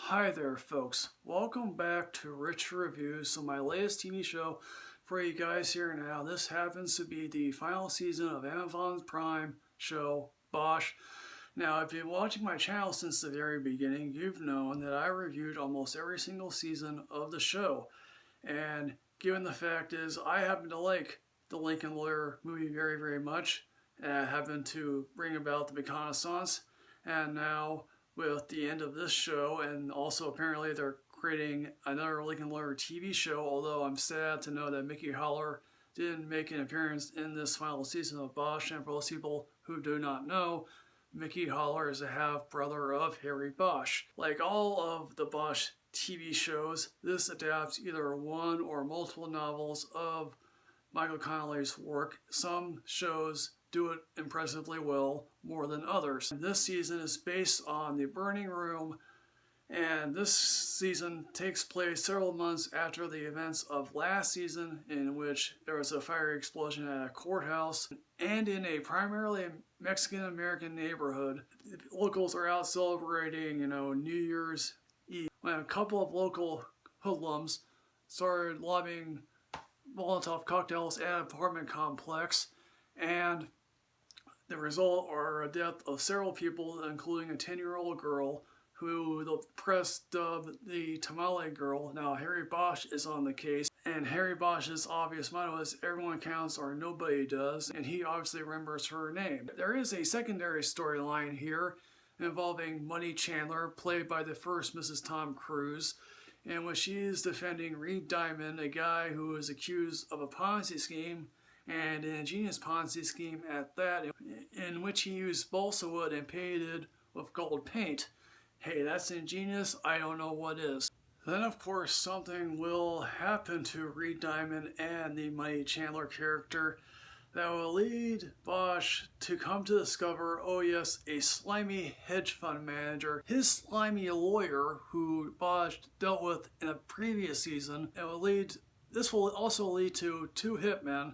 Hi there, folks. Welcome back to Rich Reviews. So my latest TV show for you guys here now. This happens to be the final season of Amazon Prime show, Bosch. Now, if you've been watching my channel since the very beginning, you've known that I reviewed almost every single season of the show. And given the fact is, I happen to like the Lincoln Lawyer movie very, very much. And I happen to bring about the reconnaissance. And now, with the end of this show, and also apparently they're creating another Lincoln Lawyer TV show, although I'm sad to know that Mickey Haller didn't make an appearance in this final season of Bosch. And for those people who do not know, Mickey Haller is a half-brother of Harry Bosch. Like all of the Bosch TV shows, this adapts either one or multiple novels of Michael Connelly's work. Some shows do it impressively well, more than others. This season is based on The Burning Room, and this season takes place several months after the events of last season, in which there was a fiery explosion at a courthouse, and in a primarily Mexican-American neighborhood. Locals are out celebrating, New Year's Eve, when a couple of local hoodlums started lobbing Molotov cocktails at an apartment complex, and the result are a death of several people, including a 10-year-old girl who the press dubbed the Tamale Girl. Now, Harry Bosch is on the case, and Harry Bosch's obvious motto is everyone counts or nobody does, and he obviously remembers her name. There is a secondary storyline here involving Money Chandler, played by the first Mrs. Tom Cruise, in which she is defending Reed Diamond, a guy who is accused of a Ponzi scheme, and an ingenious Ponzi scheme at that, in which he used balsa wood and painted with gold paint. Hey, that's ingenious. I don't know what is. Then, of course, something will happen to Reed Diamond and the Money Chandler character that will lead Bosch to come to discover, oh yes, a slimy hedge fund manager, his slimy lawyer who Bosch dealt with in a previous season. This will also lead to two hitmen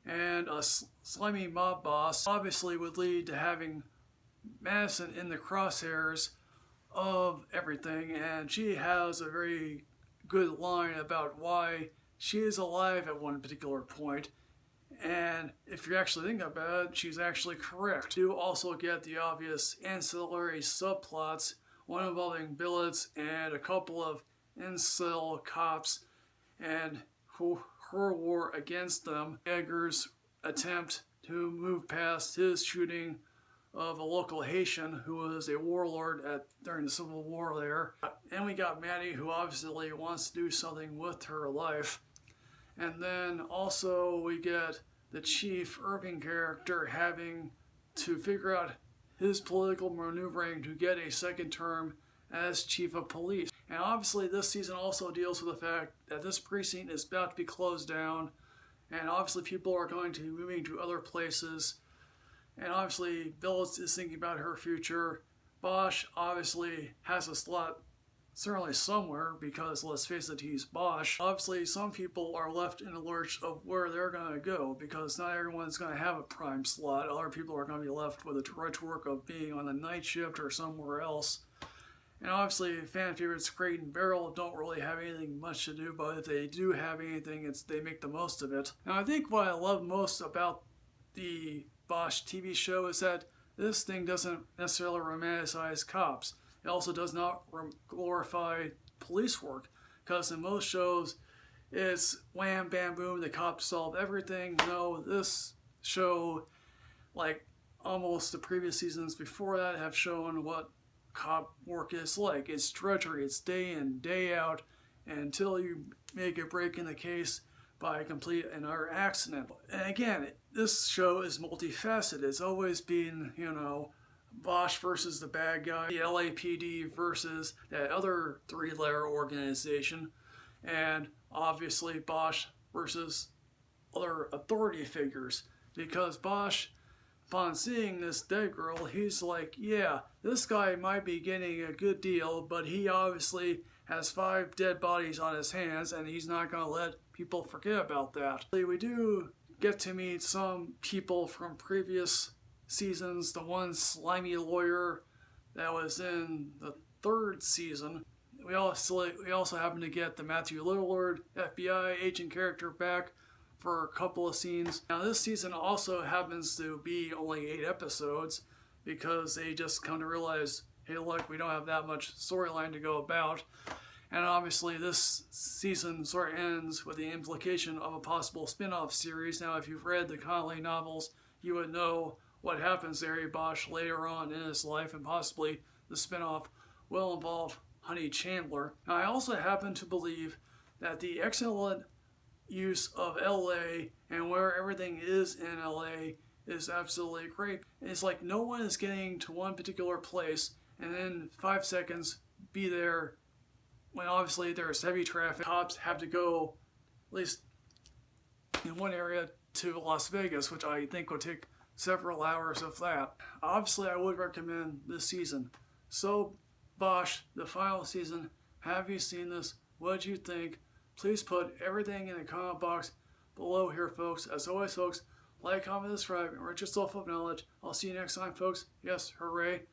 and a slimy mob boss. Obviously would lead to having Madison in the crosshairs of everything, and she has a very good line about why she is alive at one particular point. And if you actually think about it, she's actually correct. You also get the obvious ancillary subplots, one involving billets and a couple of incel cops, and her war against them. Edgar's attempt to move past his shooting of a local Haitian who was a warlord during the Civil War there. And we got Maddie, who obviously wants to do something with her life. And then also we get the Chief Irving character having to figure out his political maneuvering to get a second term as Chief of Police. And obviously this season also deals with the fact that this precinct is about to be closed down, and obviously people are going to be moving to other places, and obviously Billets is thinking about her future. Bosch obviously has a slot certainly somewhere, because let's face it, he's Bosch. Obviously some people are left in a lurch of where they're going to go, because not everyone's going to have a prime slot. Other people are going to be left with the drudge work of being on the night shift or somewhere else. And obviously fan favorites Crate and Barrel don't really have anything much to do, but if they do have anything, they make the most of it. Now, I think what I love most about the Bosch TV show is that this thing doesn't necessarily romanticize cops. It also does not glorify police work, because in most shows it's wham, bam, boom, the cops solve everything. No, this show, like almost the previous seasons before that, have shown what cop work is like. It's drudgery. It's day in, day out, until you make a break in the case by a complete and utter accident. And again, this show is multifaceted. It's always been, Bosch versus the bad guy, the LAPD versus that other three-layer organization, and obviously Bosch versus other authority figures. Because Bosch, upon seeing this dead girl, he's like, yeah, this guy might be getting a good deal, but he obviously has 5 dead bodies on his hands, and he's not going to let people forget about that. We do get to meet some people from previous seasons. The one slimy lawyer that was in the 3rd season we also happen to get the Matthew Lillard FBI agent character back for a couple of scenes. Now this season also happens to be only 8 episodes because they just come to realize, hey look, we don't have that much storyline to go about. And obviously this season sort of ends with the implication of a possible spin-off series. Now if you've read the Connelly novels, you would know what happens to Harry Bosch later on in his life, and possibly the spin-off will involve Honey Chandler. Now I also happen to believe that the excellent use of LA and where everything is in LA is absolutely great. It's like no one is getting to one particular place and then 5 seconds be there when obviously there's heavy traffic. Cops have to go, at least in one area, to Las Vegas, which I think would take several hours of that. Obviously, I would recommend this season. So, Bosch, the final season, have you seen this? What did you think? Please put everything in the comment box below here, folks. As always, folks, like, comment, subscribe, and enrich yourself with knowledge. I'll see you next time, folks. Yes, hooray.